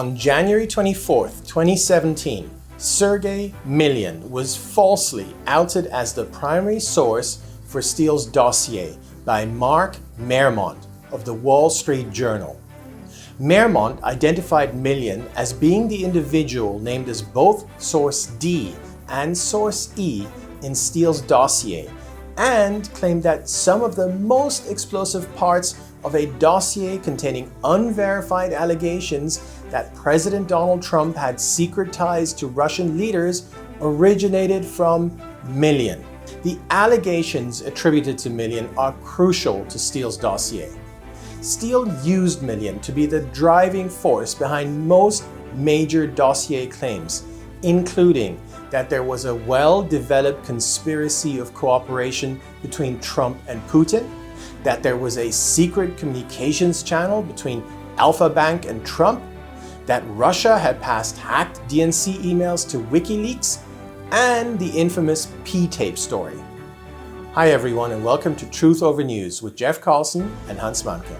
On January 24th, 2017, Sergei Millian was falsely outed as the primary source for Steele's dossier by Mark Maremont of the Wall Street Journal. Maremont identified Millian as being the individual named as both Source D and Source E in Steele's dossier, and claimed that some of the most explosive parts of a dossier containing unverified allegations that President Donald Trump had secret ties to Russian leaders originated from Millian. The allegations attributed to Millian are crucial to Steele's dossier. Steele used Millian to be the driving force behind most major dossier claims, including that there was a well-developed conspiracy of cooperation between Trump and Putin, that there was a secret communications channel between Alpha Bank and Trump, that Russia had passed hacked DNC emails to WikiLeaks, and the infamous P-tape story. Hi everyone, and welcome to Truth Over News with Jeff Carlson and Hans Manke.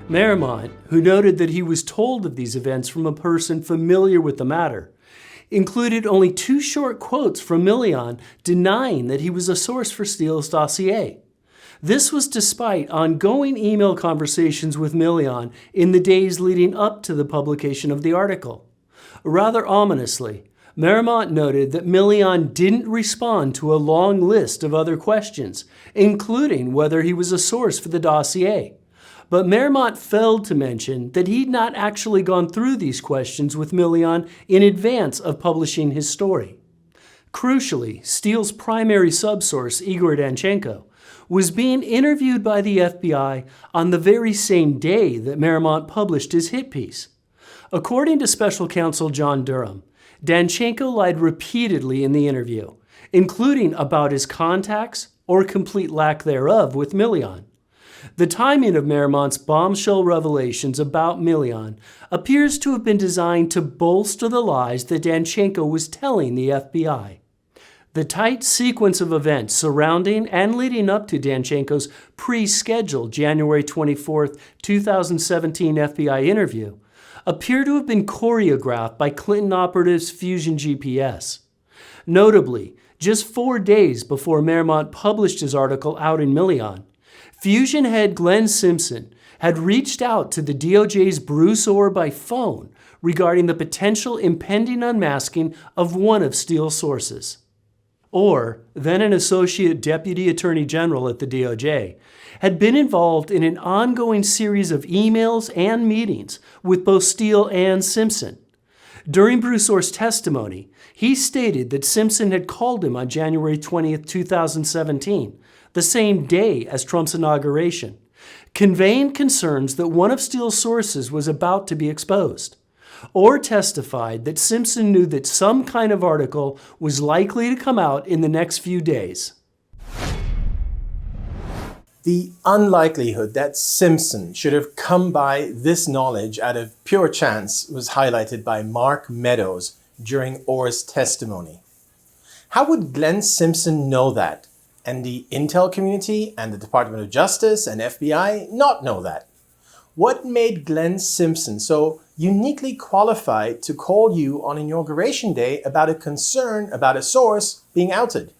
Maremont, who noted that he was told of these events from a person familiar with the matter, included only two short quotes from Millian denying that he was a source for Steele's dossier. This was despite ongoing email conversations with Millian in the days leading up to the publication of the article. Rather ominously, Maremont noted that Millian didn't respond to a long list of other questions, including whether he was a source for the dossier. But Maremont failed to mention that he'd not actually gone through these questions with Millian in advance of publishing his story. Crucially, Steele's primary subsource, Igor Danchenko, was being interviewed by the FBI on the very same day that Maremont published his hit piece. According to Special Counsel John Durham, Danchenko lied repeatedly in the interview, including about his contacts or complete lack thereof with Millian. The timing of Maremont's bombshell revelations about Millian appears to have been designed to bolster the lies that Danchenko was telling the FBI. The tight sequence of events surrounding and leading up to Danchenko's pre-scheduled January 24, 2017 FBI interview appear to have been choreographed by Clinton operatives Fusion GPS. Notably, just 4 days before Maremont published his article outing Millian, Fusion head Glenn Simpson had reached out to the DOJ's Bruce Orr by phone regarding the potential impending unmasking of one of Steele's sources. Orr, then an Associate Deputy Attorney General at the DOJ, had been involved in an ongoing series of emails and meetings with both Steele and Simpson. During Bruce Orr's testimony, he stated that Simpson had called him on January 20, 2017, the same day as Trump's inauguration, conveying concerns that one of Steele's sources was about to be exposed. Orr testified that Simpson knew that some kind of article was likely to come out in the next few days. The unlikelihood that Simpson should have come by this knowledge out of pure chance was highlighted by Mark Meadows during Orr's testimony. How would Glenn Simpson know that, and the intel community and the Department of Justice and FBI not know that? What made Glenn Simpson so uniquely qualified to call you on Inauguration Day about a concern about a source being outed?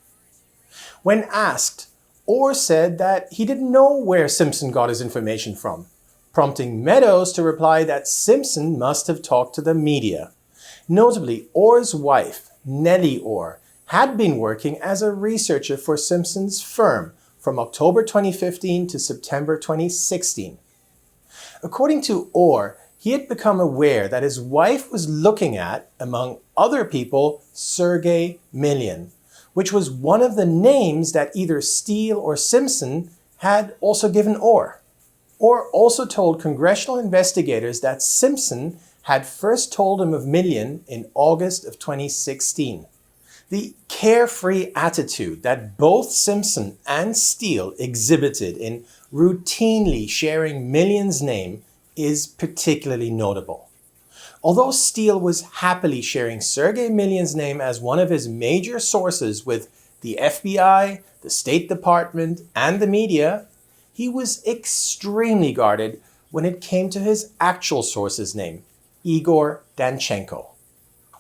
When asked, Orr said that he didn't know where Simpson got his information from, prompting Meadows to reply that Simpson must have talked to the media. Notably, Orr's wife, Nellie Orr, had been working as a researcher for Simpson's firm from October 2015 to September 2016. According to Orr, he had become aware that his wife was looking at, among other people, Sergei Millian, which was one of the names that either Steele or Simpson had also given Orr. Orr also told congressional investigators that Simpson had first told him of Millian in August of 2016. The carefree attitude that both Simpson and Steele exhibited in routinely sharing Millian's name is particularly notable. Although Steele was happily sharing Sergei Millian's name as one of his major sources with the FBI, the State Department, and the media, he was extremely guarded when it came to his actual source's name, Igor Danchenko.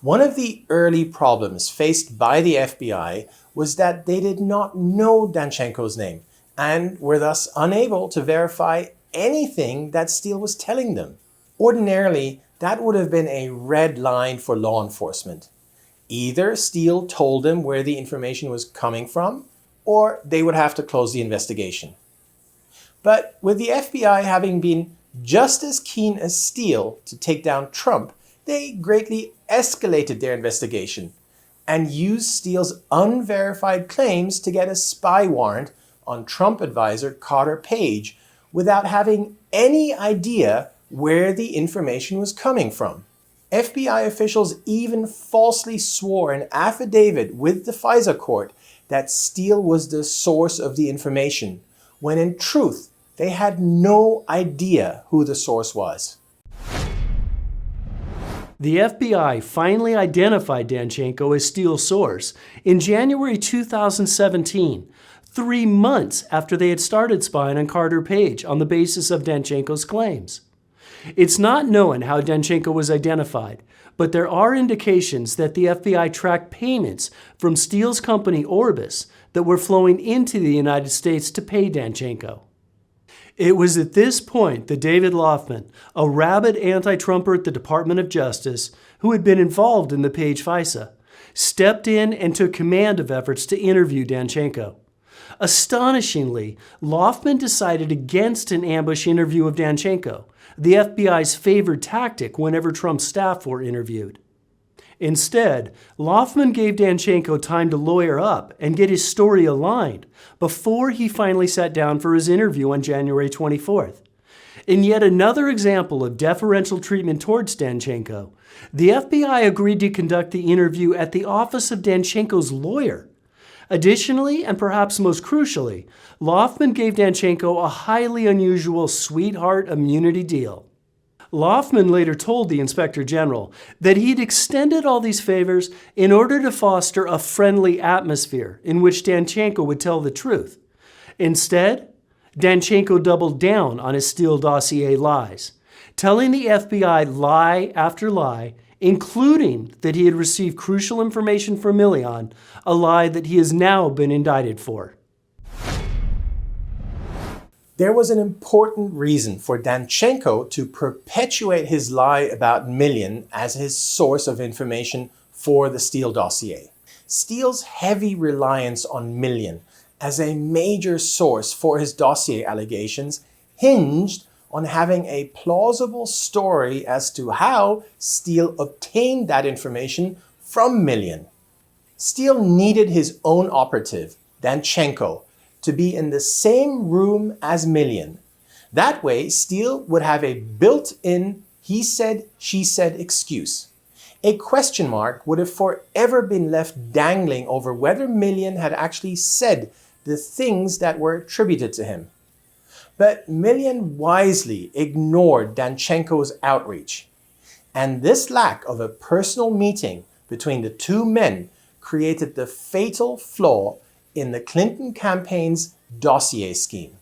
One of the early problems faced by the FBI was that they did not know Danchenko's name and were thus unable to verify anything that Steele was telling them. Ordinarily, that would have been a red line for law enforcement. Either Steele told them where the information was coming from, or they would have to close the investigation. But with the FBI having been just as keen as Steele to take down Trump, they greatly escalated their investigation and used Steele's unverified claims to get a spy warrant on Trump advisor Carter Page without having any idea where the information was coming from. FBI officials even falsely swore an affidavit with the FISA court that Steele was the source of the information, when in truth, they had no idea who the source was. The FBI finally identified Danchenko as Steele's source in January 2017, 3 months after they had started spying on Carter Page on the basis of Danchenko's claims. It's not known how Danchenko was identified, but there are indications that the FBI tracked payments from Steele's company Orbis that were flowing into the United States to pay Danchenko. It was at this point that David Loffman, a rabid anti-Trumper at the Department of Justice, who had been involved in the Page FISA, stepped in and took command of efforts to interview Danchenko. Astonishingly, Loffman decided against an ambush interview of Danchenko, the FBI's favored tactic whenever Trump's staff were interviewed. Instead, Loffman gave Danchenko time to lawyer up and get his story aligned before he finally sat down for his interview on January 24th. In yet another example of deferential treatment towards Danchenko, the FBI agreed to conduct the interview at the office of Danchenko's lawyer. Additionally, and perhaps most crucially, Loffman gave Danchenko a highly unusual sweetheart immunity deal. Loffman later told the Inspector General that he'd extended all these favors in order to foster a friendly atmosphere in which Danchenko would tell the truth. Instead, Danchenko doubled down on his Steele dossier lies, telling the FBI lie after lie, including that he had received crucial information from Millian, a lie that he has now been indicted for. There was an important reason for Danchenko to perpetuate his lie about Millian as his source of information for the Steele dossier. Steele's heavy reliance on Millian as a major source for his dossier allegations hinged on having a plausible story as to how Steele obtained that information from Millian. Steele needed his own operative, Danchenko, to be in the same room as Millian. That way, Steele would have a built-in he said, she said excuse. A question mark would have forever been left dangling over whether Millian had actually said the things that were attributed to him. But Millian wisely ignored Danchenko's outreach. And this lack of a personal meeting between the two men created the fatal flaw in the Clinton campaign's dossier scheme.